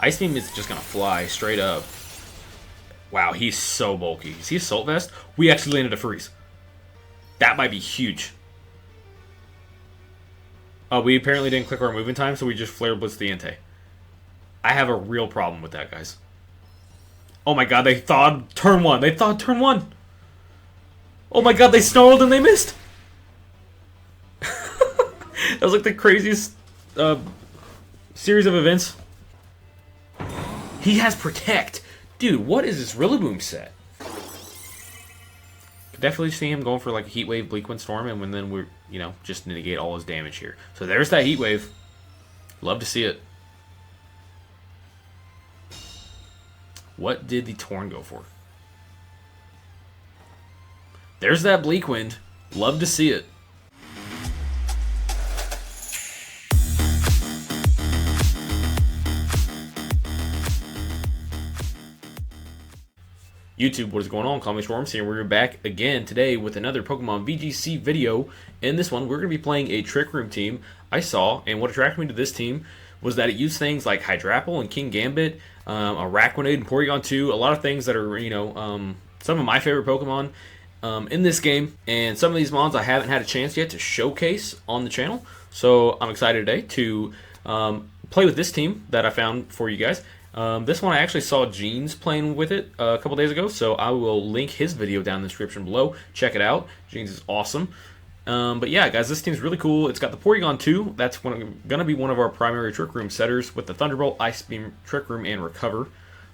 Ice Beam is just going to fly straight up. Wow, he's so bulky. Is he Assault Vest? We actually landed a freeze. That might be huge. Oh, we apparently didn't click our movement time, so we just Flare Blitz the Entei. I have a real problem with that, guys. Oh my god, they thawed turn 1. They thawed turn 1. Oh my god, they snarled and they missed. That was like the craziest series of events. He has Protect. Dude, what is this Rillaboom set? Could definitely see him going for like a Heat Wave, Bleak Wind Storm, and then we're, you know, just negate all his damage here. So there's that Heat Wave. Love to see it. What did the Torn go for? There's that Bleak Wind. Love to see it. YouTube, what is going on? Call me Storms here. We're back again today with another Pokemon VGC video. In this one, we're going to be playing a Trick Room team I saw, and what attracted me to this team was that it used things like Hydrapple and Kingambit, Araquanid and Porygon 2, a lot of things that are, you know, some of my favorite Pokemon in this game, and some of these mons I haven't had a chance yet to showcase on the channel, so I'm excited today to play with this team that I found for you guys. This one I actually saw Jeans playing with it a couple days ago, so I will link his video down in the description below. Check it out. Jeans is awesome. But yeah, guys, this team's really cool. It's got the Porygon 2. That's going to be one of our primary Trick Room setters with the Thunderbolt, Ice Beam, Trick Room, and Recover.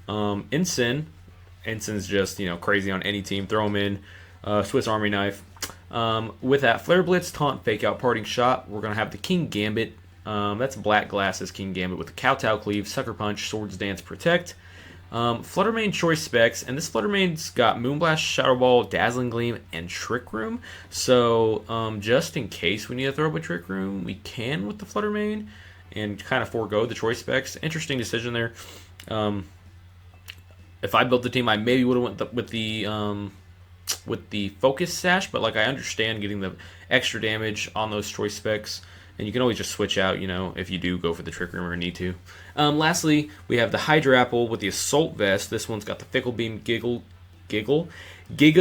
Ensign's just, you know, crazy on any team. Throw him in. Swiss Army Knife. With that Flare Blitz, Taunt, Fake Out, Parting Shot, we're going to have the Kingambit. That's Black Glasses Kingambit with the Kowtow, Cleave, Sucker Punch, Swords Dance, Protect. Fluttermane Choice Specs, and this Fluttermane's got Moonblast, Shadow Ball, Dazzling Gleam, and Trick Room. So, just in case we need to throw up a Trick Room, we can with the Fluttermane and kind of forego the Choice Specs. Interesting decision there. If I built the team, I maybe would have went with the Focus Sash, but like I understand getting the extra damage on those Choice Specs. And you can always just switch out, you know, if you do go for the Trick Room or need to. Lastly, we have the Hydrapple with the Assault Vest. This one's got the Fickle Beam, Giga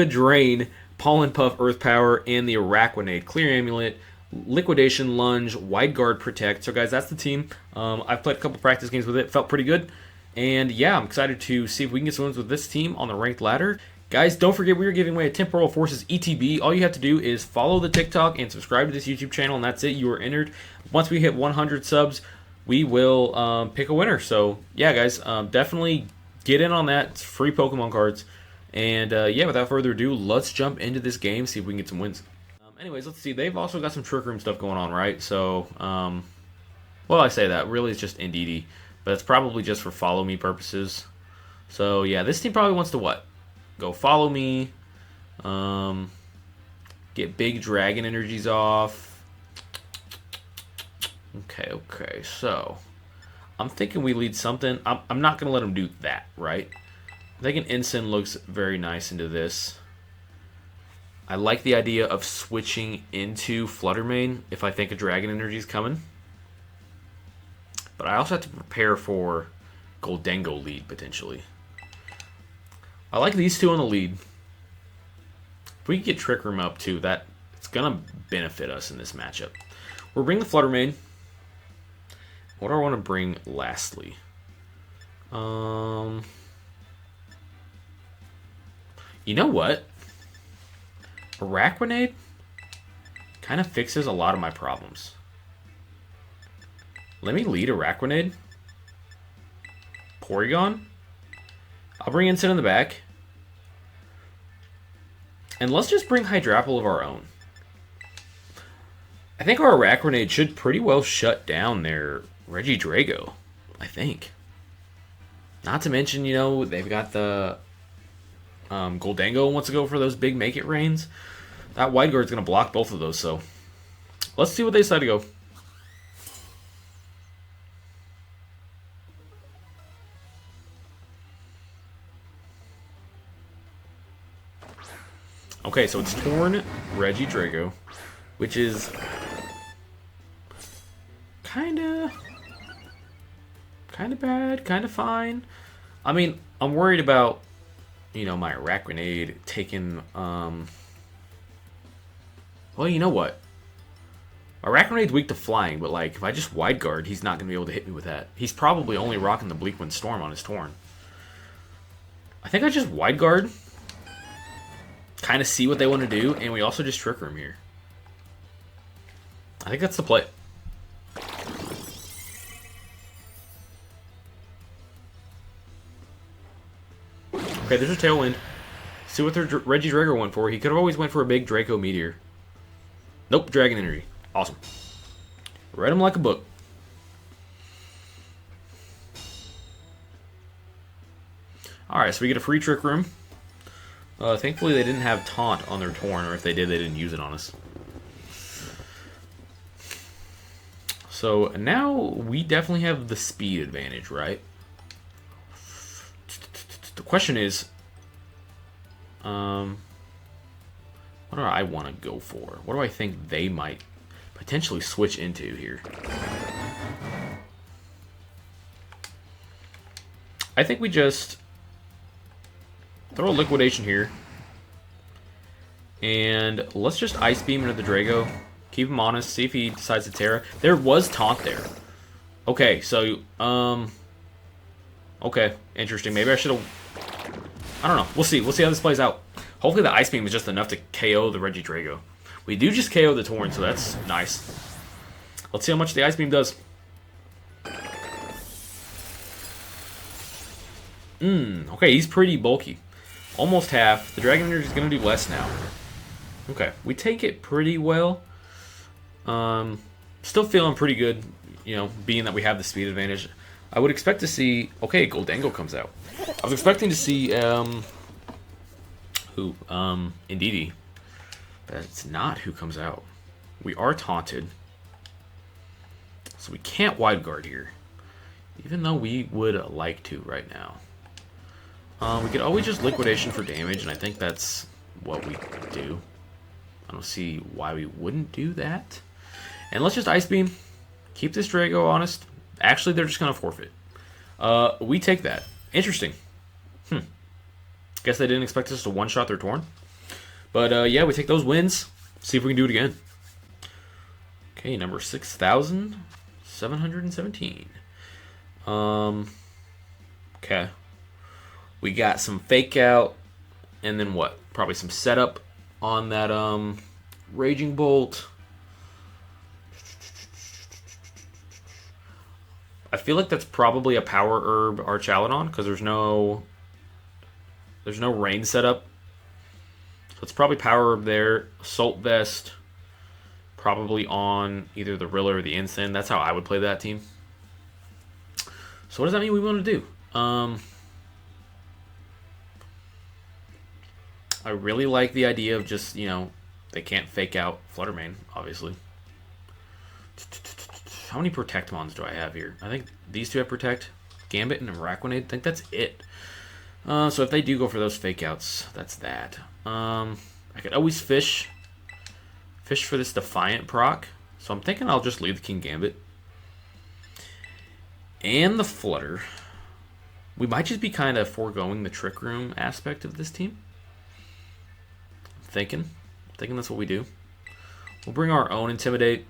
Drain, Pollen Puff, Earth Power, and the Araquanid. Clear Amulet, Liquidation, Lunge, Wide Guard, Protect. So, guys, that's the team. I've played a couple practice games with it. Felt pretty good. And, yeah, I'm excited to see if we can get some wins with this team on the ranked ladder. Guys, don't forget we are giving away a Temporal Forces ETB. All you have to do is follow the TikTok and subscribe to this YouTube channel, and that's it. You are entered. Once we hit 100 subs, we will pick a winner. So, yeah, guys, definitely get in on that. It's free Pokemon cards. And, yeah, without further ado, let's jump into this game, see if we can get some wins. Anyways, let's see. They've also got some Trick Room stuff going on, right? So, well, I say that. Really, it's just Indeedee. But it's probably just for follow me purposes. So, yeah, this team probably wants to what? Go follow me, get big dragon energies off. Okay, so I'm thinking we lead something. I'm not going to let him do that, right? I think an Ensign looks very nice into this. I like the idea of switching into Fluttermane if I think a dragon energy is coming. But I also have to prepare for Goldengo lead, potentially. I like these two on the lead. If we can get Trick Room up too, it's gonna benefit us in this matchup. We'll bring the Fluttermane. What do I want to bring lastly? You know what? Araquanid kind of fixes a lot of my problems. Let me lead Araquanid. Porygon. I'll bring Ensign in the back. And let's just bring Hydrapple of our own. I think our Araquanid should pretty well shut down their Regidrago, I think. Not to mention, you know, they've got the Goldengo wants to go for those big Make-It Rains. That Wide Guard's going to block both of those, so let's see what they decide to go. Okay, so it's Torn Regidrago, which is kind of Kind of bad, kind of fine. I mean, I'm worried about, you know, my Rack Grenade taking, well, you know what? My Rack Grenade's weak to flying, but, like, if I just wide guard, he's not going to be able to hit me with that. He's probably only rocking the Bleak Wind Storm on his Torn. I think I just wide guard, kind of see what they want to do, and we also just Trick Room here. I think that's the play. Okay, there's a Tailwind. See what their Reggie Drago went for. He could have always went for a big Draco Meteor. Nope, Dragon Energy. Awesome. Read him like a book. Alright, so we get a free Trick Room. Thankfully they didn't have Taunt on their Torn, or if they did, they didn't use it on us. So now we definitely have the speed advantage, right? The question is, what do I want to go for? What do I think they might potentially switch into here? I think we just throw a Liquidation here. And let's just Ice Beam into the Drago. Keep him honest. See if he decides to Terra. There was Taunt there. Okay, so, okay, interesting. Maybe I should have... I don't know. We'll see. We'll see how this plays out. Hopefully the Ice Beam is just enough to KO the Reggie Drago. We do just KO the Torn, so that's nice. Let's see how much the Ice Beam does. Okay, he's pretty bulky. Almost half. The Dragon Energy is going to do less now. Okay, we take it pretty well. Still feeling pretty good, you know, being that we have the speed advantage. I would expect to see... Okay, Goldango comes out. I was expecting to see, Indeedee. That's not who comes out. We are taunted. So we can't wide guard here. Even though we would like to right now. We could always just Liquidation for damage, and I think that's what we do. I don't see why we wouldn't do that. And let's just Ice Beam. Keep this Drago honest. Actually, they're just going to forfeit. We take that. Interesting. Guess they didn't expect us to one-shot their Torn. But, yeah, we take those wins. See if we can do it again. Okay, number 6,717. Okay. We got some Fake Out. And then what? Probably some setup on that, Raging Bolt. I feel like that's probably a Power Herb Archaladon, because there's no rain setup. So it's probably Power Herb there. Assault Vest. Probably on either the Rilla or the Ensign. That's how I would play that team. So what does that mean we want to do? I really like the idea of just, you know, they can't Fake Out Fluttermane, obviously. How many Protectmons do I have here? I think these two have Protect, Gambit, and Araquanid. I think that's it. So if they do go for those Fake Outs, that's that. I could always fish for this Defiant proc. So I'm thinking I'll just leave the Kingambit. And the Flutter. We might just be kind of foregoing the Trick Room aspect of this team. I'm thinking that's what we do. We'll bring our own Intimidate.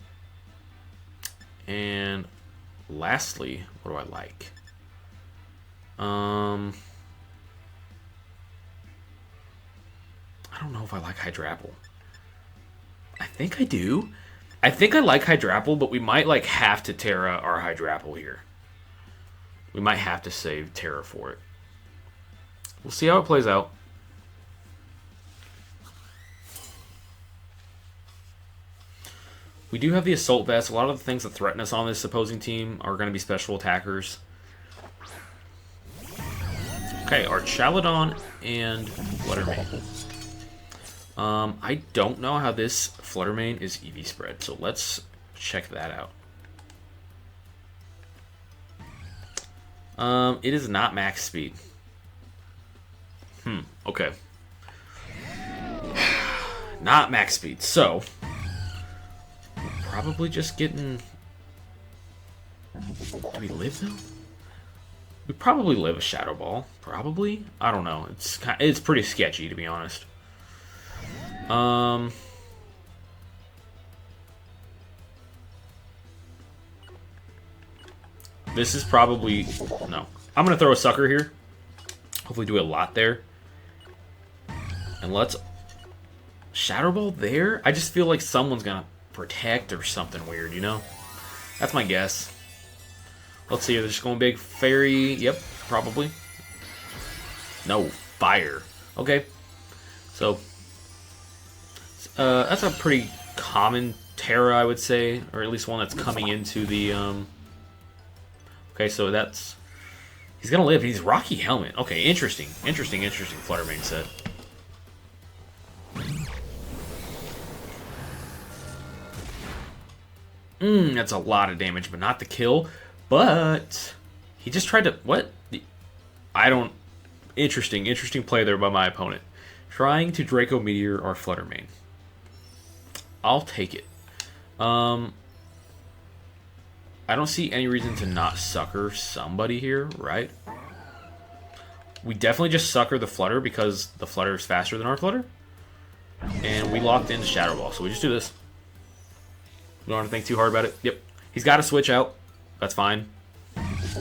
And lastly, what do I like? I don't know if I like Hydrapple. I think I do. I think I like Hydrapple, but we might like have to Terra our Hydrapple here. We might have to save Terra for it. We'll see how it plays out. We do have the Assault Vest. A lot of the things that threaten us on this opposing team are going to be special attackers. Okay, Archaladon and Fluttermane. I don't know how this Fluttermane is EV spread, so let's check that out. It is not max speed. Okay. Not max speed, so probably just getting... Do we live though? We probably live a Shadow Ball. Probably. I don't know. It's pretty sketchy, to be honest. This is probably... No. I'm going to throw a Sucker here. Hopefully do a lot there. And let's... Shadow Ball there? I just feel like someone's going to protect or something weird, you know? That's my guess. Let's see, they're just going big. Fairy, yep, probably. No, Fire. Okay. So, that's a pretty common Terra, I would say. Or at least one that's coming into the, Okay, so that's... He's going to live. He's Rocky Helmet. Okay, interesting. Interesting Fluttermane set. That's a lot of damage, but not the kill. But he just tried to... What? I don't... Interesting play there by my opponent. Trying to Draco Meteor or Fluttermane. I'll take it. I don't see any reason to not Sucker somebody here, right? We definitely just Sucker the Flutter because the Flutter is faster than our Flutter. And we locked into Shadow Ball, so we just do this. We don't have to think too hard about it. Yep. He's got to switch out. That's fine.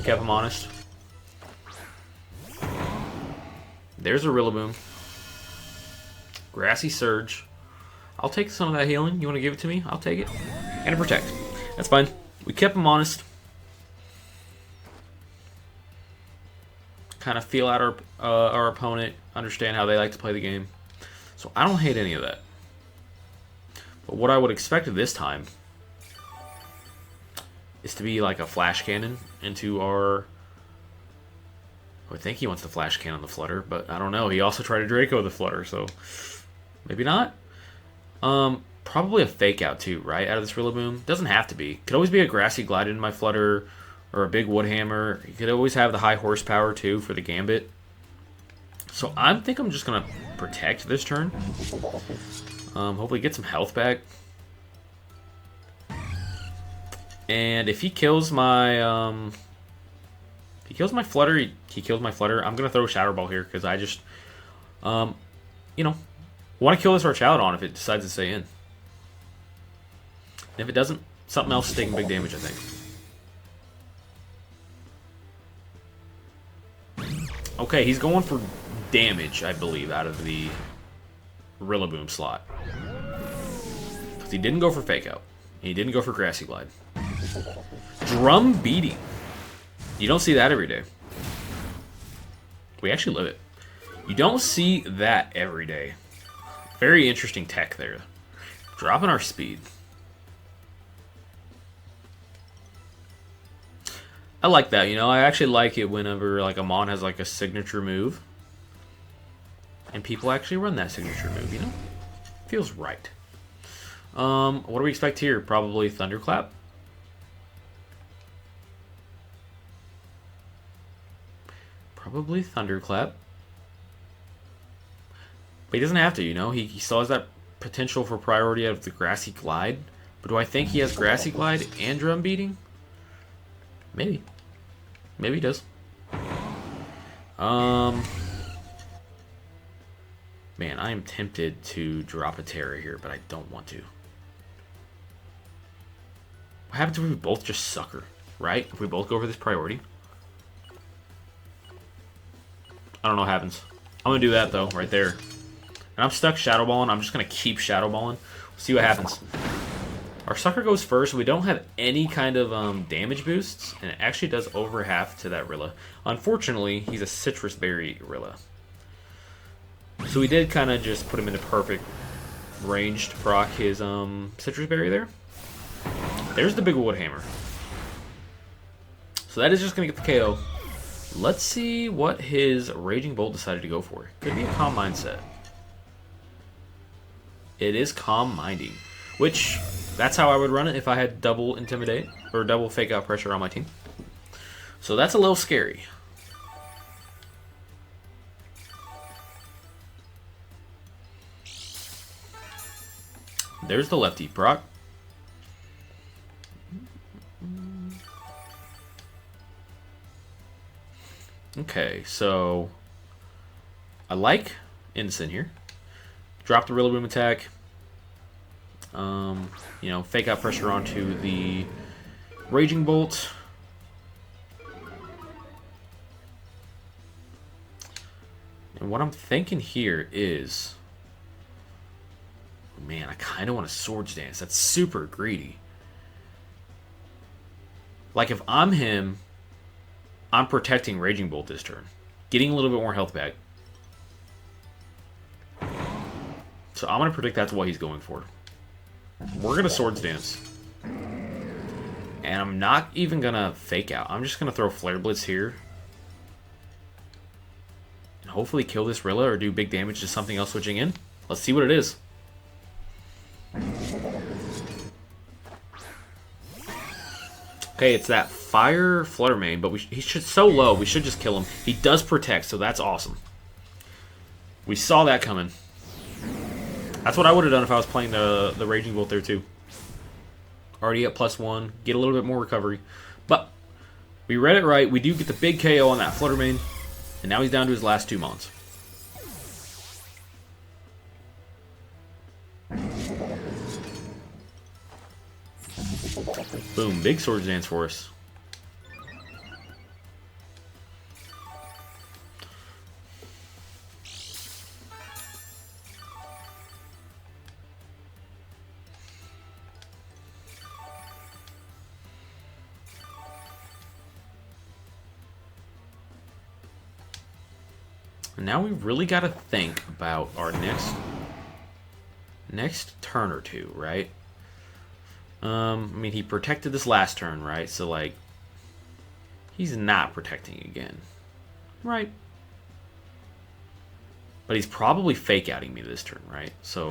Kept him honest. There's a Rillaboom. Grassy Surge. I'll take some of that healing. You want to give it to me? I'll take it. And a Protect. That's fine. We kept him honest. Kind of feel out our opponent. Understand how they like to play the game. So I don't hate any of that. But what I would expect of this time is to be like a Flash Cannon into our... I think he wants to Flash Cannon the Flutter, but I don't know. He also tried to Draco the Flutter, so maybe not. Probably a Fake Out too, right? Out of this Rillaboom. Doesn't have to be. Could always be a Grassy Glide in my Flutter or a big Wood Hammer. You could always have the high horsepower too for the Gambit. So I think I'm just going to Protect this turn. Hopefully get some health back. And if he kills my Flutter, he kills my Flutter. I'm gonna throw a Shadow Ball here because I just, you know, want to kill this Archaludon if it decides to stay in. And if it doesn't, something else is taking big damage, I think. Okay, he's going for damage, I believe, out of the Rillaboom slot. Because he didn't go for Fake Out. He didn't go for Grassy Glide. Drum Beating. You don't see that every day. We actually live it. You don't see that every day. Very interesting tech there. Dropping our speed. I like that, you know. I actually like it whenever like a Mon has like a signature move. And people actually run that signature move, you know? Feels right. What do we expect here? Probably Thunderclap. Probably Thunderclap. But he doesn't have to, you know? He still has that potential for priority out of the Grassy Glide. But do I think he has Grassy Glide and Drum Beating? Maybe. Maybe he does. Man, I am tempted to drop a Terra here, but I don't want to. What happens if we both just Sucker, right? If we both go for this priority. I don't know what happens. I'm going to do that, though, right there. And I'm stuck Shadow Balling. I'm just going to keep Shadow Balling. See what happens. Our Sucker goes first. We don't have any kind of damage boosts. And it actually does over half to that Rilla. Unfortunately, he's a Citrus Berry Rilla. So we did kind of just put him in the perfect range to proc his Citrus Berry there. There's the big Wood Hammer. So that is just going to get the KO. Let's see what his Raging Bolt decided to go for. Could be a Calm Mind set. It is Calm Minding. Which, that's how I would run it if I had double Intimidate. Or double Fake Out Pressure on my team. So that's a little scary. There's the lefty proc. Okay, so I like Innocent here. Drop the Rillaboom attack. You know, fake out pressure onto the Raging Bolt. And what I'm thinking here is, man, I kind of want a Swords Dance. That's super greedy. Like, if I'm him, I'm protecting Raging Bolt this turn. Getting a little bit more health back. So I'm going to predict that's what he's going for. We're going to Swords Dance. And I'm not even going to fake out. I'm just going to throw Flare Blitz here. And hopefully kill this Rilla or do big damage to something else switching in. Let's see what it is. Okay, it's that Fire Flutter Mane, but he's just so low, we should just kill him. He does protect, so that's awesome. We saw that coming. That's what I would have done if I was playing the Raging Bolt there too. Already at +1, get a little bit more recovery. But we read it right, we do get the big KO on that Flutter Mane, and now he's down to his last 2 mons. Boom, big Swords Dance for us. And now we really got to think about our next turn or two, right? I mean, he protected this last turn, right? So, like, he's not protecting again, right? But he's probably fake outing me this turn, right? So,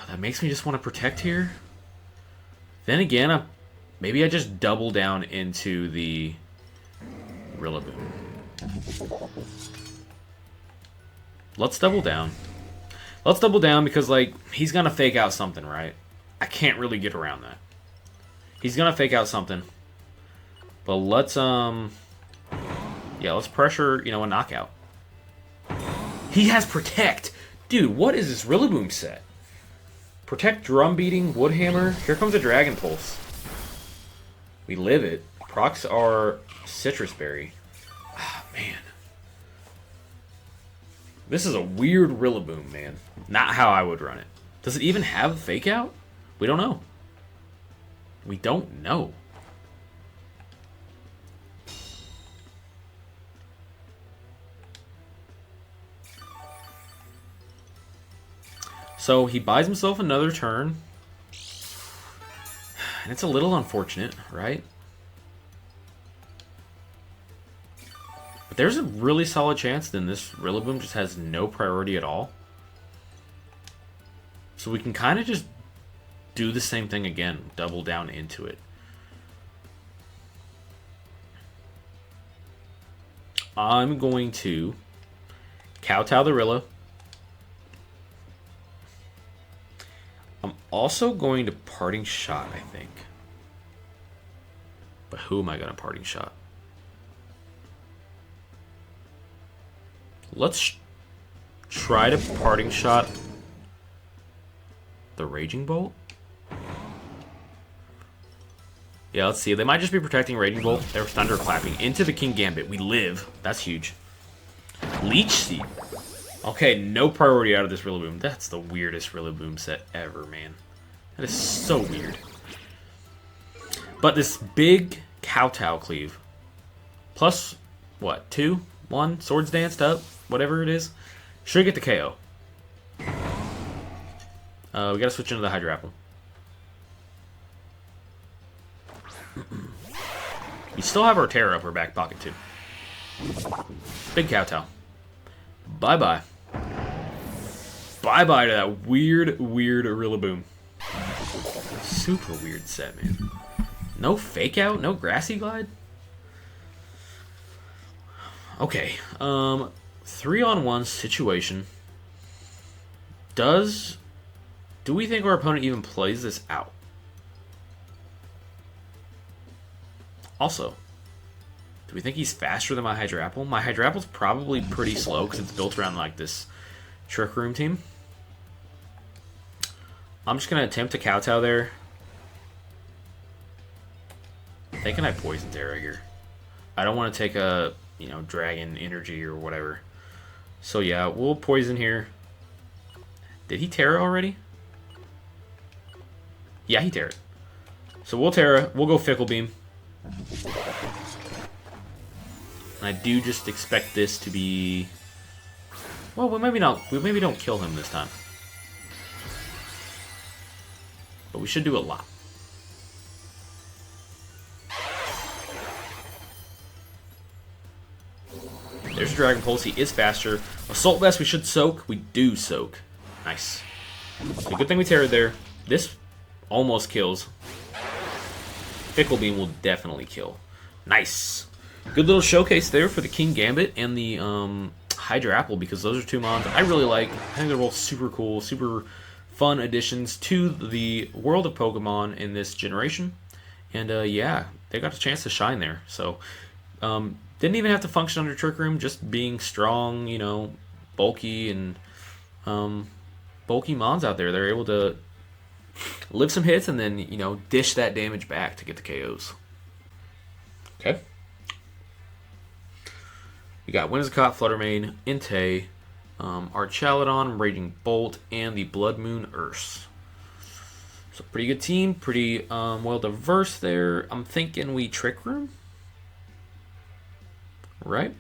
that makes me just want to protect here. Then again, maybe I just double down into the Rillaboom. Let's double down. Let's double down because, like, he's going to fake out something, right? I can't really get around that. He's going to fake out something. But let's, yeah, let's pressure, you know, a knockout. He has Protect. Dude, what is this Rillaboom set? Protect, Drum Beating, Woodhammer. Here comes a Dragon Pulse. We live it. Procs are Citrus Berry. Ah, man. This is a weird Rillaboom, man. Not how I would run it. Does it even have a fake out? We don't know. We don't know. So he buys himself another turn. And it's a little unfortunate, right? But there's a really solid chance then this Rillaboom just has no priority at all. So we can kind of just do the same thing again. Double down into it. I'm going to Kowtow the Rilla. I'm also going to Parting Shot, I think. But who am I going to Parting Shot? Let's try to Parting Shot the Raging Bolt. Yeah, let's see. They might just be protecting Raging Bolt. They're thunderclapping into the Kingambit. We live. That's huge. Leech Seed. Okay, no priority out of this Rillaboom. That's the weirdest Rillaboom set ever, man. That is so weird. But this big Kowtow Cleave. Plus, what, 2? 1? Swords Danced up? Whatever it is. Should get the KO. We gotta switch into the Hydrapple. We still have our Terra up our back pocket, too. Big Kowtow. Bye-bye. Bye-bye to that weird Rillaboom. Super weird set, man. No fake out? No Grassy Glide? Okay. 3-on-1 situation. Do we think our opponent even plays this out? Also, do Do we think he's faster than my Hydrapple? My Hydrapple's probably pretty slow because it's built around like this Trick Room team. I'm just going to attempt to Kowtow there. Thinking I Poison Terra here. I don't want to take a, you know, Dragon Energy or whatever. So yeah, we'll Poison here. Did he Terra already? Yeah, he Terra. So we'll Terra. We'll go Fickle Beam. And I do just expect this to be... Well, we maybe not. We maybe don't kill him this time. But we should do a lot. There's a Dragon Pulse. He is faster. Assault Vest, we should soak. We do soak. Nice. So good thing we Terra there. This almost kills. Fickle Beam will definitely kill. Nice. Good little showcase there for the Kingambit and the Hydrapple, because those are two mons I really like. I think they're both super cool, super fun additions to the world of Pokemon in this generation. And yeah, they got a chance to shine there. So didn't even have to function under Trick Room, just being strong, you know, bulky and bulky mons out there. They're able to live some hits and then, you know, dish that damage back to get the KOs. Okay. We got Whimsicott, Fluttermane, Entei, Archaludon, Raging Bolt, and the Blood Moon Urse. So pretty good team, pretty well diverse there. I'm thinking we Trick Room, right?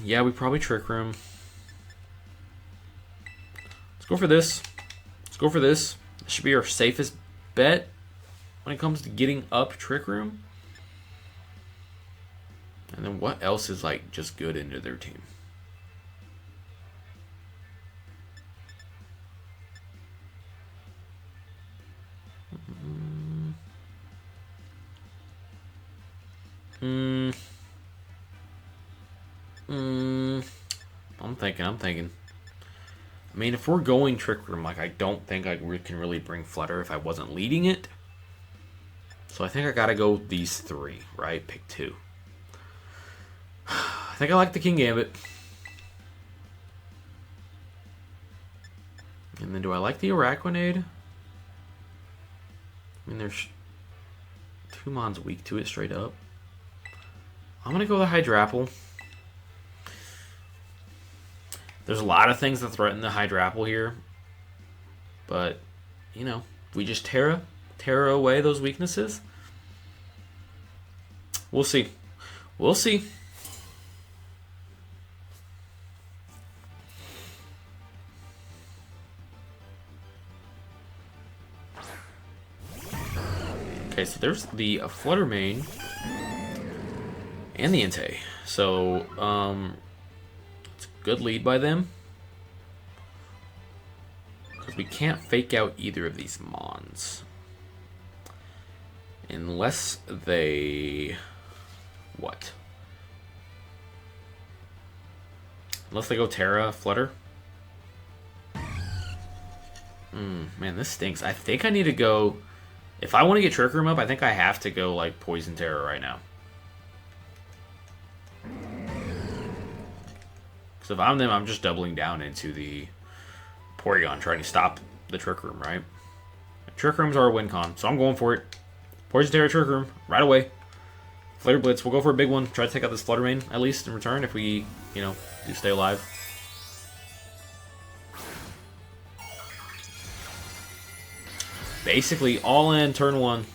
Yeah, we probably Trick Room. Let's go for this. Let's go for this. This should be our safest bet when it comes to getting up Trick Room. And then what else is like just good into their team? I'm thinking. I mean, if we're going Trick Room, like, I don't think I can really bring Flutter if I wasn't leading it. So I think I gotta go these three, right? Pick two. I think I like the Kingambit. And then do I like the Araquanid? I mean, there's two mons weak to it straight up. I'm gonna go with the Hydrapple. There's a lot of things that threaten the Hydrapple here. But, you know, we just Terra away those weaknesses. We'll see. We'll see. Okay, so there's the Fluttermane and the Entei. So, it's a good lead by them. Because we can't fake out either of these mons. Unless they... What? Unless they go Terra, Flutter. Man, this stinks. I think I need to go... If I want to get Trick Room up, I think I have to go, like, Poison Terra right now. Because if I'm them, I'm just doubling down into the Porygon, trying to stop the Trick Room, right? Trick Room's our win con, so I'm going for it. Poison Terra, Trick Room, right away. Flare Blitz, we'll go for a big one. Try to take out this Fluttermane, at least, in return, if we, you know, do stay alive. Basically, all in, turn one.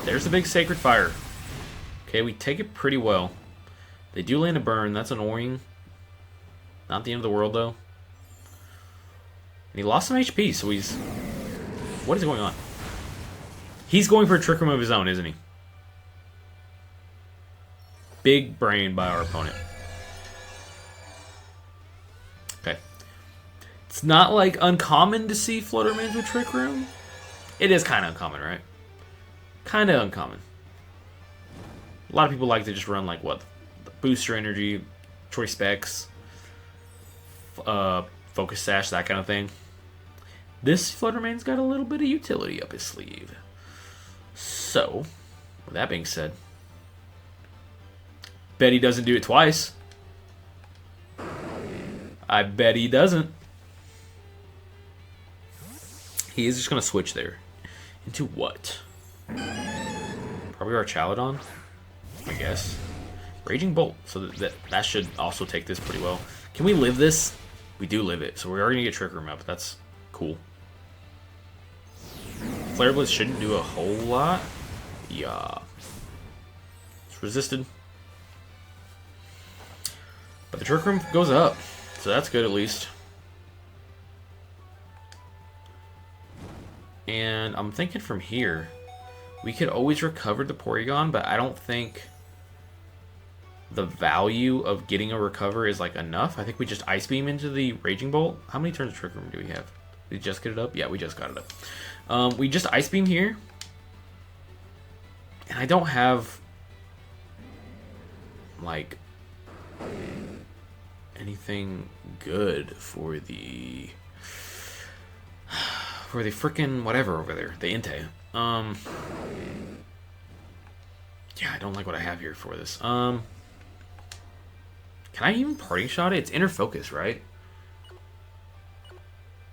There's the big Sacred Fire. Okay, we take it pretty well. They do land a burn. That's annoying. Not the end of the world, though. And he lost some HP, so he's... What is going on? He's going for a Trick Room of his own, isn't he? Big brain by our opponent. Okay. It's not, like, uncommon to see Fluttermans with Trick Room. It is kind of uncommon, right? Kind of uncommon. A lot of people like to just run, like, what? booster energy, choice specs, focus sash, that kind of thing. This Fluttermane's got a little bit of utility up his sleeve. So, with that being said, bet he doesn't do it twice. I bet he doesn't. He is just going to switch there. Into what? Probably our Chaladon, I guess. Raging Bolt. So that should also take this pretty well. Can we live this? We do live it. So we're already going to get Trick Room up. That's cool. Flare Blitz shouldn't do a whole lot. Yeah. It's resisted. But the Trick Room goes up. So that's good at least. And I'm thinking from here, we could always recover the Porygon, but I don't think the value of getting a recover is like enough. I think we just Ice Beam into the Raging Bolt. How many turns of Trick Room do we have? Did we just get it up? Yeah, we just got it up. We just Ice Beam here. And I don't have like anything good for the frickin' whatever over there, the Entei. Yeah, I don't like what I have here for this. Can I even Parting Shot it? It's Inner Focus, right?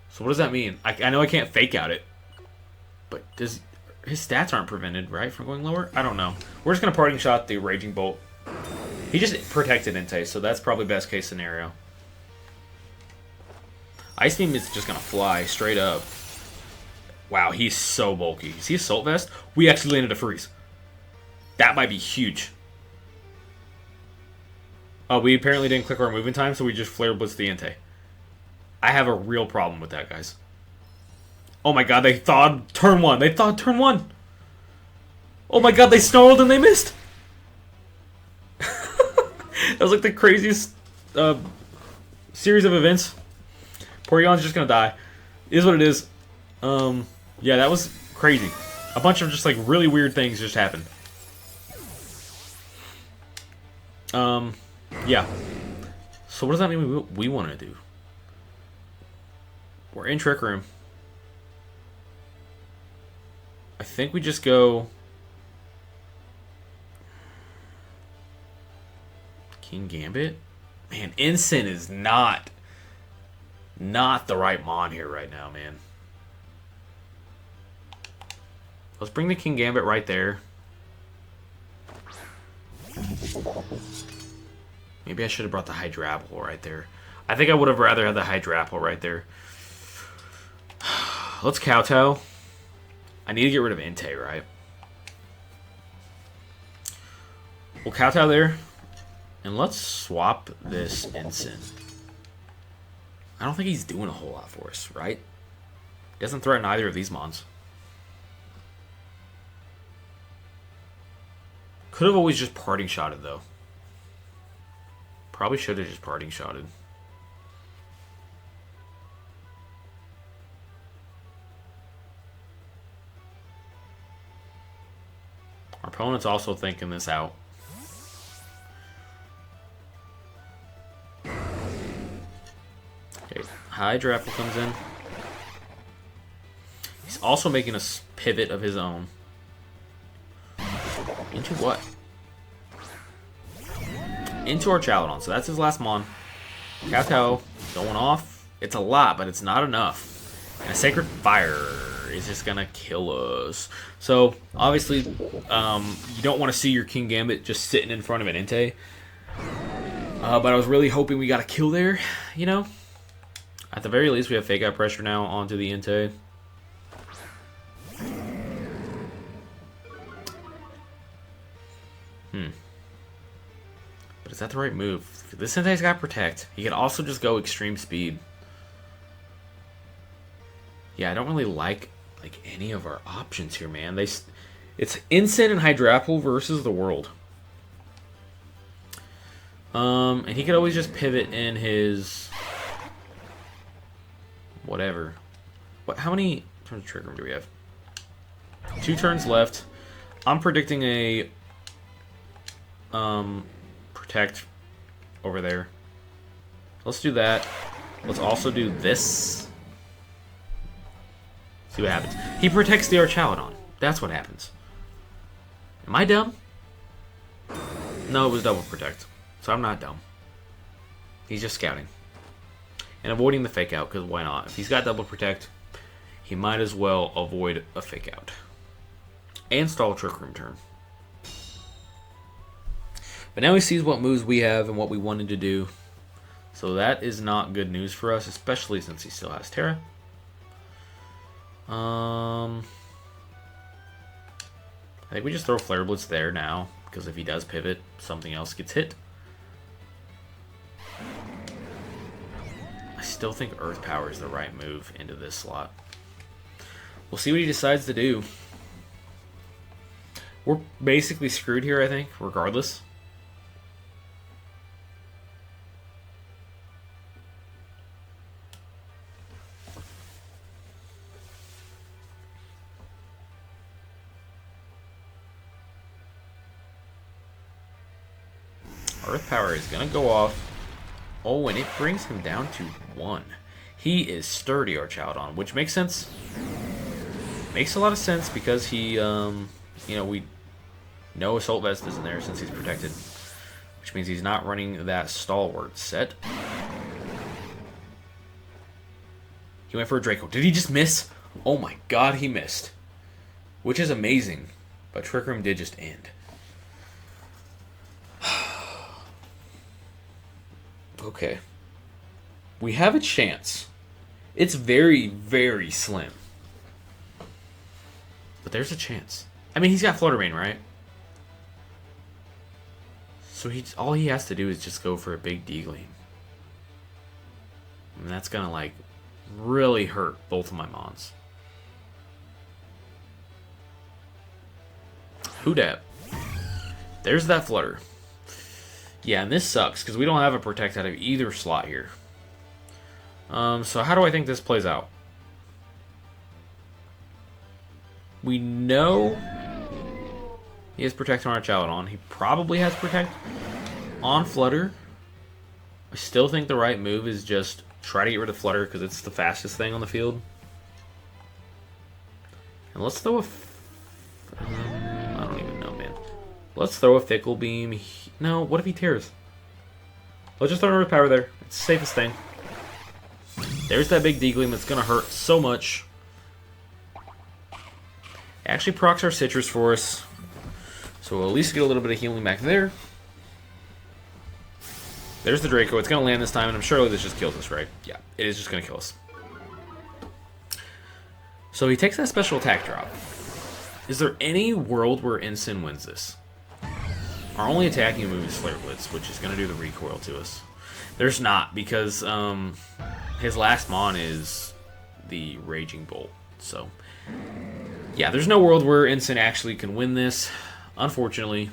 So what does that mean? I know I can't Fake Out it, but his stats aren't prevented, right, from going lower? I don't know. We're just gonna Parting Shot the Raging Bolt. He just protected Entei, so that's probably best case scenario. Ice Beam is just gonna fly straight up. Wow, he's so bulky. See Assault Vest? We actually landed a freeze. That might be huge. Oh, we apparently didn't click our moving time, so we just Flare Blitz the Entei. I have a real problem with that, guys. Oh my god, they thawed turn 1. They thawed turn 1. Oh my god, they snarled and they missed. That was like the craziest series of events. Porygon's just gonna die. It is what it is. Yeah, that was crazy. A bunch of just like really weird things just happened. Yeah. So what does that mean we want to do? We're in Trick Room. I think we just go Kingambit. Man, Ensign is not the right mon here right now, man. Let's bring the Kingambit right there. Maybe I should have brought the Hydrapple right there. I think I would have rather had the Hydrapple right there. Let's Kowtow. I need to get rid of Entei, right? We'll Kowtow there. And let's swap this Ensign. I don't think he's doing a whole lot for us, right? He doesn't threaten either of these mons. Could have always just Parting Shotted, though. Probably should have just Parting Shotted. Our opponent's also thinking this out. Okay, Hydrapple comes in. He's also making a pivot of his own. Into what? Into our Chaladon. So that's his last mon. Kowtow going off. It's a lot, but it's not enough. And a Sacred Fire is just going to kill us. So, obviously, you don't want to see your Kingambit just sitting in front of an Entei. But I was really hoping we got a kill there, you know? At the very least, we have Fake Out pressure now onto the Entei. But is that the right move? This Entei's got Protect. He could also just go Extreme Speed. Yeah, I don't really like any of our options here, man. It's Ensign and Hydrapple versus the world. And he could always just pivot in his whatever. How many turns of Trick Room do we have? 2 turns left. I'm predicting a protect over there. Let's do that. Let's also do this. See what happens. He protects the Archaludon. That's what happens. Am I dumb? No, it was double protect. So I'm not dumb. He's just scouting. And avoiding the fake out, because why not? If he's got double protect, he might as well avoid a fake out. And stall a Trick Room turn. But now he sees what moves we have and what we wanted to do. So that is not good news for us, especially since he still has Terra. I think we just throw Flare Blitz there now, because if he does pivot, something else gets hit. I still think Earth Power is the right move into this slot. We'll see what he decides to do. We're basically screwed here, I think, regardless. Earth Power is going to go off. Oh, and it brings him down to 1. He is sturdy, Archaludon, which makes sense. Makes a lot of sense because he, you know, we know Assault Vest isn't there since he's protected. Which means he's not running that Stalwart set. He went for a Draco. Did he just miss? Oh my god, he missed. Which is amazing. But Trick Room did just end. Okay. We have a chance. It's very, very slim. But there's a chance. I mean, he's got Flutter Mane, right? So all he has to do is just go for a big D-Gleam. And that's gonna, like, really hurt both of my Mons. Who dat? There's that Flutter. Yeah, and this sucks, because we don't have a Protect out of either slot here. So how do I think this plays out? We know he has Protect on Archaludon. He probably has Protect on Flutter. I still think the right move is just try to get rid of Flutter, because it's the fastest thing on the field. And let's throw a... I don't even know, man. Let's throw a Fickle Beam. No, what if he tears? Let's just throw another power there. It's the safest thing. There's that big D-Gleam that's going to hurt so much. It actually procs our Citrus for us. So we'll at least get a little bit of healing back there. There's the Draco. It's going to land this time, and I'm sure this just kills us, right? Yeah, it is just going to kill us. So he takes that special attack drop. Is there any world where Ensign wins this? Our only attacking move is Flare Blitz, which is going to do the recoil to us. There's not, because his last Mon is the Raging Bolt. So, yeah, there's no world where Ensign actually can win this, unfortunately.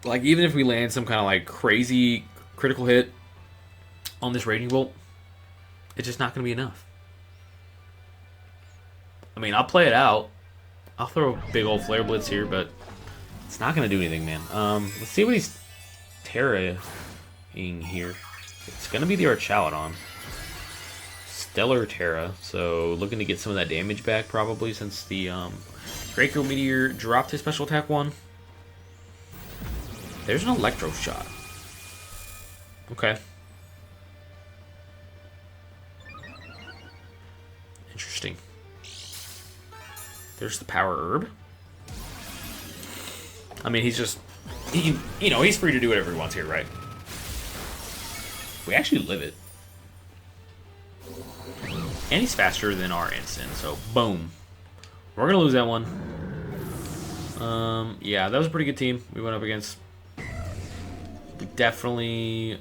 Like, even if we land some kind of, like, crazy critical hit on this Raging Bolt, it's just not going to be enough. I mean, I'll play it out. I'll throw a big old Flare Blitz here, but it's not going to do anything, man. Let's see what he's Terra-ing here. It's going to be the Archaludon. Stellar Terra, so looking to get some of that damage back, probably, since the Draco Meteor dropped his special attack 1. There's an Electro Shot. Okay. Interesting. There's the Power Herb. I mean, he's just... you know, he's free to do whatever he wants here, right? We actually live it. And he's faster than our Ensign, so boom. We're going to lose that one. Yeah, that was a pretty good team we went up against. We definitely...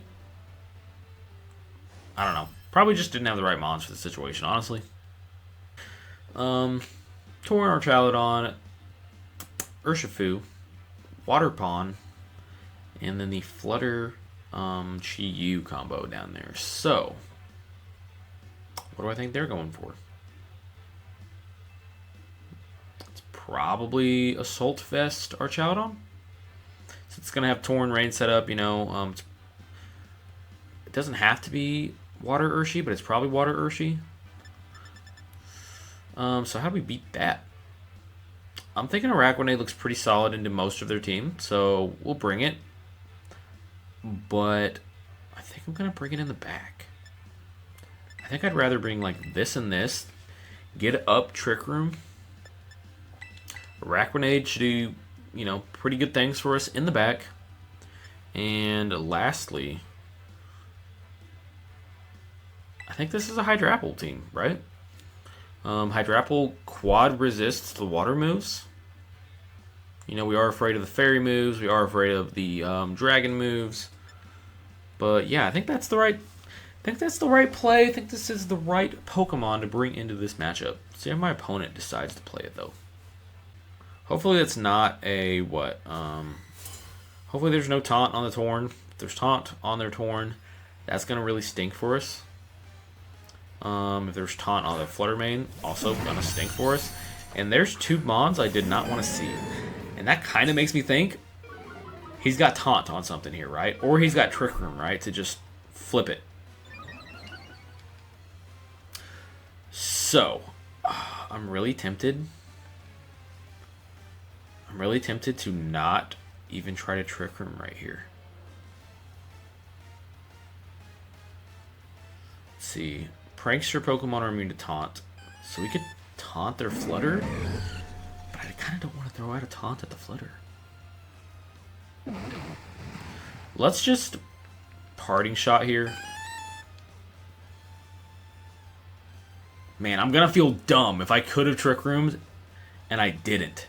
I don't know. Probably just didn't have the right mons for the situation, honestly. Torn Archaludon, Urshifu, Water Pawn, and then the Flutter Chi-Yu combo down there. So, what do I think they're going for? Let's probably Assault Vest Archaudon. So it's going to have Torn Rain set up, you know. It doesn't have to be Water Urshi, but it's probably Water Urshi. So how do we beat that? I'm thinking Araquanid looks pretty solid into most of their team, so we'll bring it. But I think I'm going to bring it in the back. I think I'd rather bring like this and this. Get up Trickroom. Araquanid should do, you know, pretty good things for us in the back. And lastly, I think this is a Hydrapple team, right? Hydrapple quad resists the water moves. You know, we are afraid of the fairy moves. We are afraid of the dragon moves. But yeah, I think that's the right. I think that's the right play. I think this is the right Pokemon to bring into this matchup. See how my opponent decides to play it though. Hopefully that's not a what? Hopefully there's no taunt on the Torn. If there's taunt on their Torn, that's gonna really stink for us. If there's taunt on the Fluttermane, also gonna stink for us. And there's two Mons I did not want to see. And that kind of makes me think he's got taunt on something here, right? Or he's got Trick Room, right? To just flip it. So, I'm really tempted. I'm really tempted to not even try to Trick Room right here. Let's see. Prankster Pokemon are immune to taunt. So we could taunt their Flutter. But I kind of don't want to throw out a taunt at the Flutter. Let's just parting shot here. Man, I'm going to feel dumb if I could have Trick Roomed and I didn't.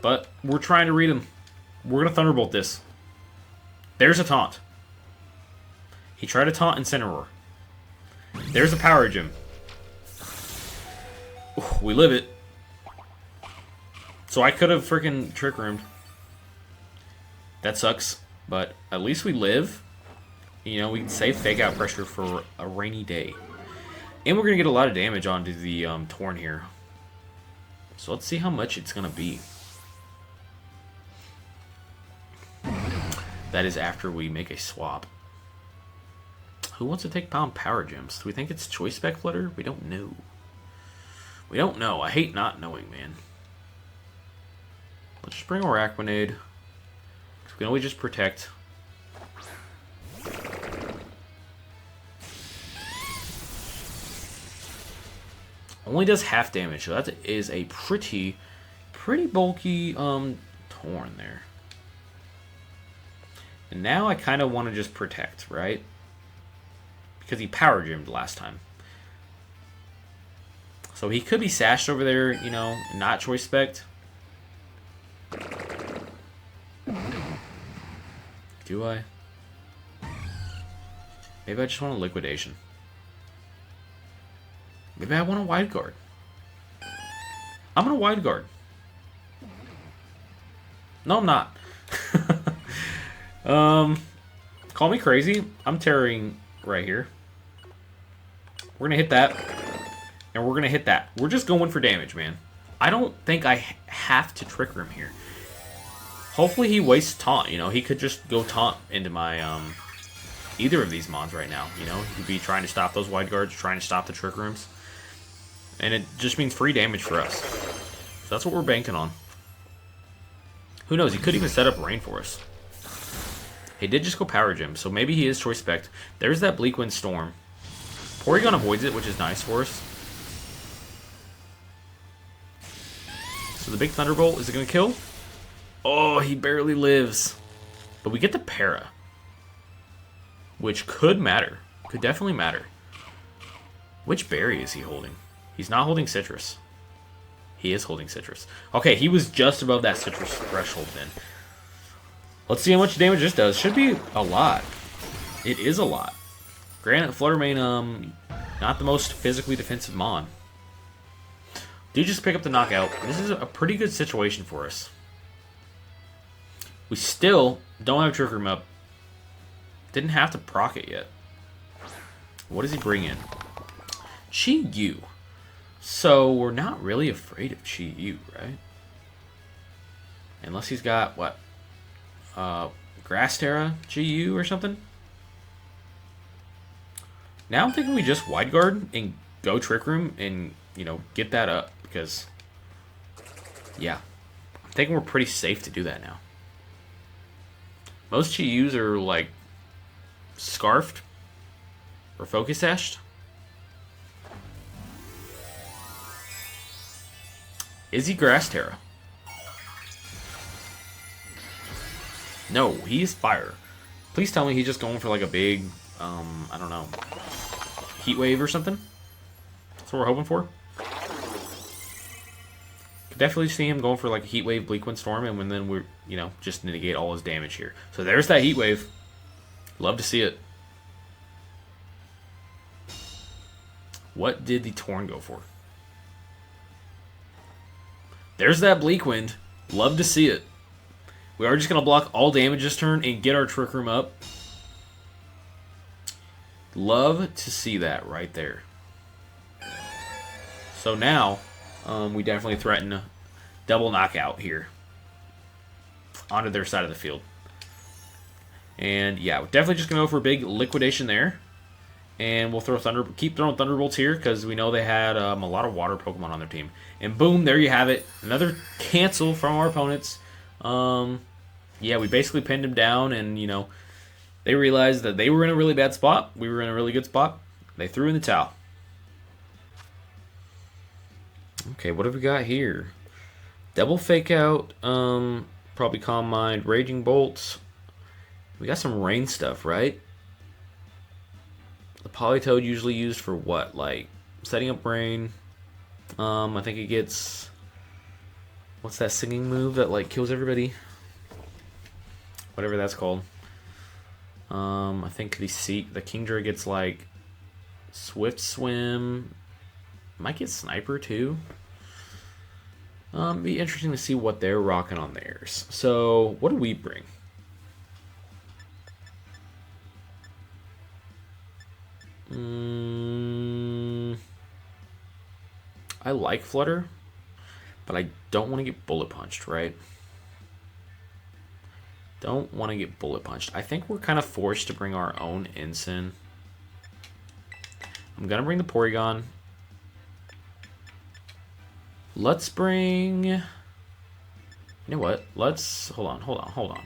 But we're trying to read him. We're going to Thunderbolt this. There's a taunt. He tried to taunt Incineroar. There's a Power Gem. Ooh, we live it. So I could have freaking Trick Roomed. That sucks. But at least we live. You know, we can save Fake Out Pressure for a rainy day. And we're going to get a lot of damage onto the Torn here. So let's see how much it's going to be. That is after we make a swap. Who wants to take down Power Gems? Do we think it's Choice Spec Flutter? We don't know. We don't know. I hate not knowing, man. Let's just bring Araquanid. We can always just protect. Only does half damage, so that is a pretty bulky Torn there. And now I kind of want to just protect, right? Because he Power Gemmed last time. So he could be sashed over there, you know, not Choice Spect. Do I? Maybe I just want a Liquidation. Maybe I want a Wide Guard. I'm going to Wide Guard. No, I'm not. Call me crazy. I'm tearing right here. We're going to hit that. And we're going to hit that. We're just going for damage, man. I don't think I have to Trick Room here. Hopefully he wastes taunt. You know, he could just go taunt into my either of these Mons right now. You know, he could be trying to stop those Wide Guards, trying to stop the Trick Rooms. And it just means free damage for us. So that's what we're banking on. Who knows? He could even set up Rain for us. He did just go Power Gem, so maybe he is Choice Spect. There's that Bleak Wind Storm. Porygon avoids it, which is nice for us. So the big Thunderbolt, is it going to kill? Oh, he barely lives. But we get the Para. Which could matter. Could definitely matter. Which berry is he holding? He's not holding Citrus. He is holding Citrus. Okay, he was just above that Citrus threshold then. Let's see how much damage this does. Should be a lot. It is a lot. Granted, Fluttermane, not the most physically defensive Mon. Do just pick up the knockout. This is a pretty good situation for us. We still don't have Trick Room up. Didn't have to proc it yet. What does he bring in? Chi-Yu. So we're not really afraid of Chi Yu, right? Unless he's got what? Grass Terra Chi Yu or something? Now I'm thinking we just wide guard and go Trick Room and, you know, get that up because, yeah, I'm thinking we're pretty safe to do that now. Most Chi Yus are like scarfed or focus sashed. Is he Grass Terra? No, he's fire. Please tell me he's just going for like a big, I don't know, heat wave or something. That's what we're hoping for. Could definitely see him going for like a heat wave, Bleak Wind Storm, and then we're, you know, just negate all his damage here. So there's that heat wave. Love to see it. What did the Torn go for? There's that Bleak Wind. Love to see it. We are just going to block all damage this turn and get our Trick Room up. Love to see that right there. So now, we definitely threaten a double knockout here. Onto their side of the field. And yeah, we're definitely just going to go for a big liquidation there. And we'll keep throwing Thunderbolts here because we know they had a lot of water Pokemon on their team. And boom, there you have it. Another cancel from our opponents. Yeah, we basically pinned him down, and, you know, they realized that they were in a really bad spot. We were in a really good spot. They threw in the towel. Okay, what have we got here? Double Fake Out, probably Calm Mind, Raging Bolts. We got some rain stuff, right? The Politoed usually used for what? Like, setting up rain. I think it gets... What's that singing move that, like, kills everybody? Whatever that's called. I think the Kingdra gets, like, Swift Swim. Might get Sniper, too. Be interesting to see what they're rocking on theirs. So, what do we bring? I like Flutter, but I don't want to get Bullet Punched, right? Don't want to get Bullet Punched. I think we're kind of forced to bring our own Ensign. I'm going to bring the Porygon. Let's bring... You know what? Let's... Hold on.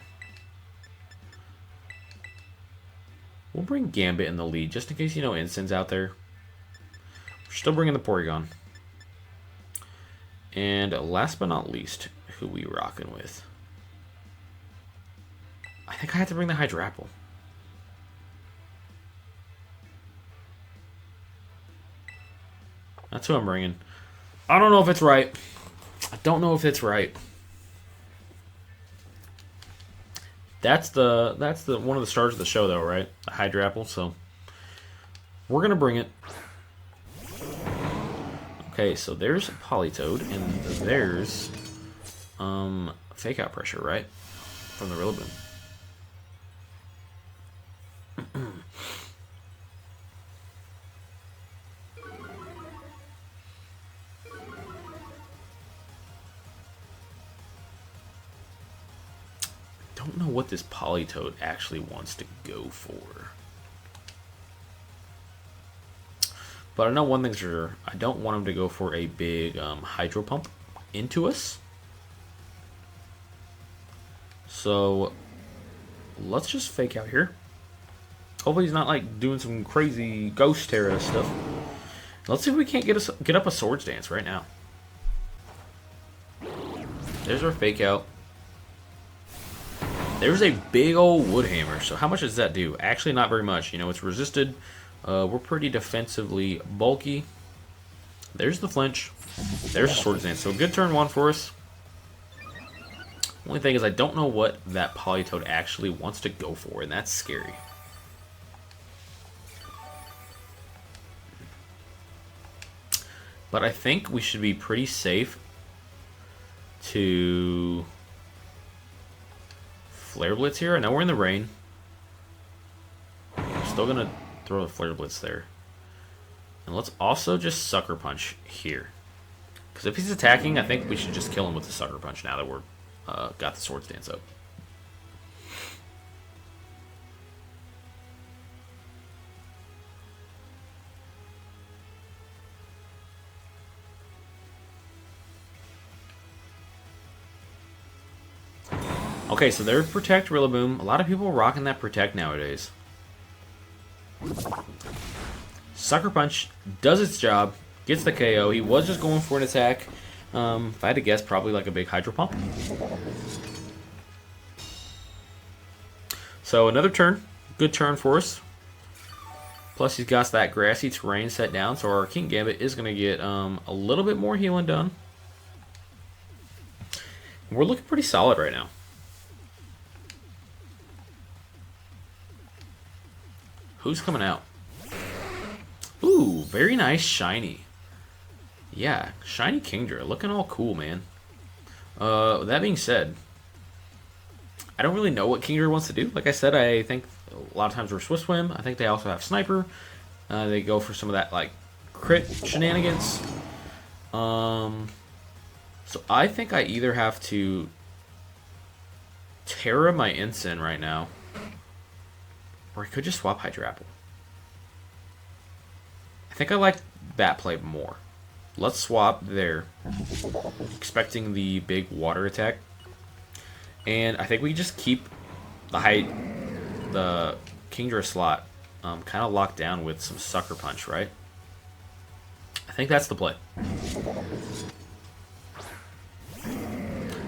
We'll bring Gambit in the lead, just in case, you know, Ensign's out there. We're still bringing the Porygon. And last but not least, who we rocking with? I think I have to bring the Hydrapple. That's who I'm bringing. I don't know if it's right. That's the one of the stars of the show, though, right? The Hydrapple. So we're gonna bring it. Okay, so there's Politoed, and there's Fake Out Pressure, right? From the Rillaboom. Don't know what this Politoed actually wants to go for. But I know one thing's for sure. I don't want him to go for a big Hydro Pump into us. So let's just Fake Out here. Hopefully he's not like doing some crazy Ghost Terra stuff. Let's see if we can't get up a Swords Dance right now. There's our Fake Out. There's a big old Wood Hammer. So how much does that do? Actually, not very much. You know, it's resisted. We're pretty defensively bulky. There's the flinch. There's the Swords Dance. So good turn one for us. Only thing is I don't know what that Politoed actually wants to go for, and that's scary. But I think we should be pretty safe to Flare Blitz here. I know we're in the rain. I'm still going to throw a Flare Blitz there. And let's also just Sucker Punch here. Because if he's attacking, I think we should just kill him with the Sucker Punch now that we're got the Sword Stance up. Okay, so there's Protect Rillaboom. A lot of people are rocking that Protect nowadays. Sucker Punch does its job, gets the KO. He was just going for an attack. If I had to guess, probably like a big Hydro Pump. So another turn. Good turn for us. Plus he's got that grassy terrain set down, so our Kingambit is going to get a little bit more healing done. We're looking pretty solid right now. Who's coming out? Ooh, very nice shiny. Yeah, shiny Kingdra, looking all cool, man. That being said, I don't really know what Kingdra wants to do. Like I said, I think a lot of times we're Swift Swim. I think they also have Sniper. They go for some of that like crit shenanigans. So I think I either have to Terra my Ensign right now, or I could just swap Hydrapple. I think I like that play more. Let's swap there. Expecting the big water attack. And I think we just keep the Kingdra slot kind of locked down with some Sucker Punch, right? I think that's the play.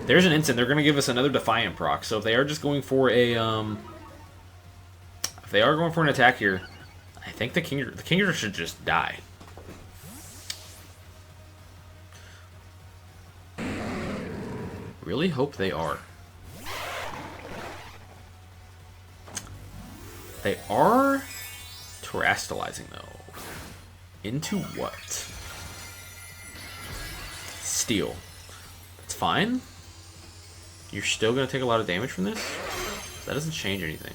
There's an instant. They're going to give us another Defiant proc. So if they are just going for a if they are going for an attack here, I think the Kingdra should just die. Really hope they are. They are terastallizing though. Into what? Steel. That's fine. You're still going to take a lot of damage from this? That doesn't change anything.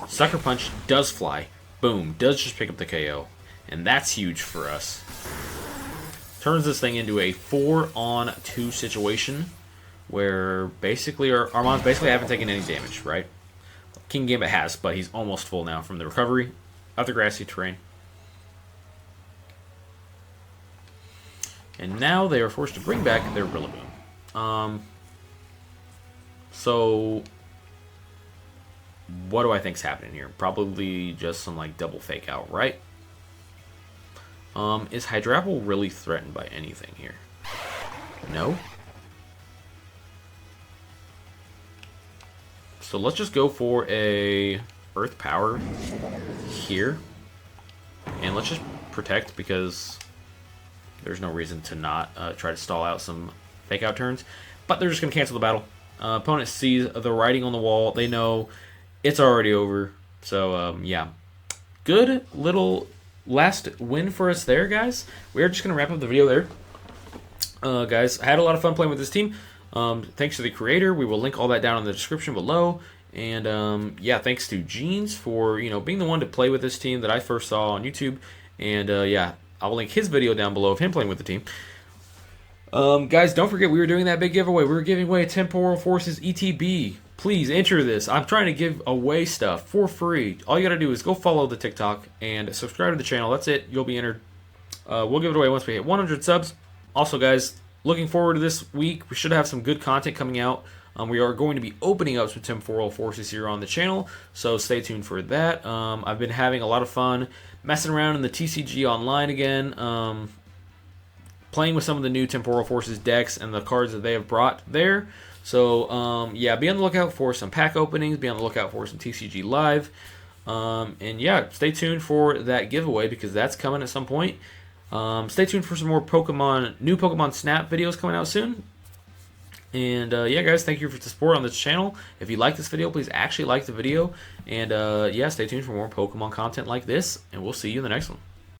Sucker Punch does fly. Boom. Does just pick up the KO. And that's huge for us. Turns this thing into a 4-on-2 situation where basically our mons basically haven't taken any damage, right? Kingambit has, but he's almost full now from the recovery of the grassy terrain. And now they are forced to bring back their Rillaboom. So what do I think's happening here? Probably just some like double fake out, right? Is Hydrapple really threatened by anything here? No? So let's just go for a Earth Power here. And let's just protect because there's no reason to not try to stall out some fake out turns. But they're just going to cancel the battle. Opponent sees the writing on the wall. They know it's already over. So, yeah. Good little last win for us there, guys. We are just going to wrap up the video there. Guys, I had a lot of fun playing with this team. Thanks to the creator. We will link all that down in the description below. And, yeah, thanks to Jeans for, being the one to play with this team that I first saw on YouTube. And, yeah, I'll link his video down below of him playing with the team. Guys, don't forget we were doing that big giveaway. We were giving away a Temporal Forces ETB. Please enter this. I'm trying to give away stuff for free. All you got to do is go follow the TikTok and subscribe to the channel. That's it. You'll be entered. We'll give it away once we hit 100 subs. Also, guys, looking forward to this week. We should have some good content coming out. We are going to be opening up some Temporal Forces here on the channel, so stay tuned for that. I've been having a lot of fun messing around in the TCG online again, playing with some of the new Temporal Forces decks and the cards that they have brought there. So, yeah, be on the lookout for some pack openings. Be on the lookout for some TCG Live. And, yeah, stay tuned for that giveaway because that's coming at some point. Stay tuned for some more new Pokemon Snap videos coming out soon. And, yeah, guys, thank you for the support on this channel. If you like this video, please actually like the video. And, yeah, stay tuned for more Pokemon content like this. And we'll see you in the next one.